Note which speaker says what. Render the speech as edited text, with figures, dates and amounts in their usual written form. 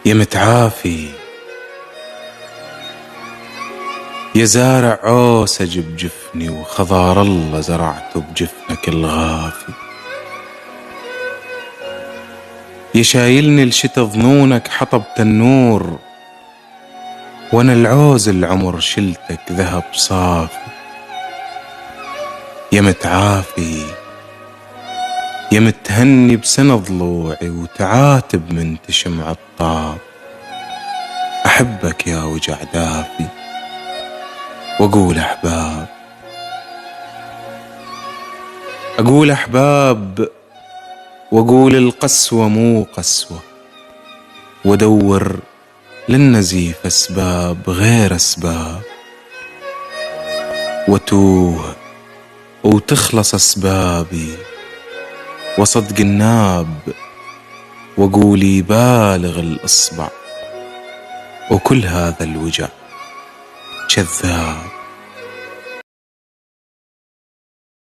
Speaker 1: يا متعافي، يا زارع عوسج بجفني وخضار الله زرعته بجفنك الغافي، يا شايلني لشتا ظنونك حطب تنور، وانا العوز العمر شلتك ذهب صافي. يا متعافي، يا متهني بسنة ضلوعي وتعاتب من تشم عطاب، أحبك يا وجع دافي وأقول أحباب، أقول أحباب وأقول القسوة مو قسوة، وأدور للنزيف أسباب غير أسباب، وتوه وتخلص أسبابي وصدق الناب، وقولي بالغ الإصبع وكل هذا الوجع كذاب.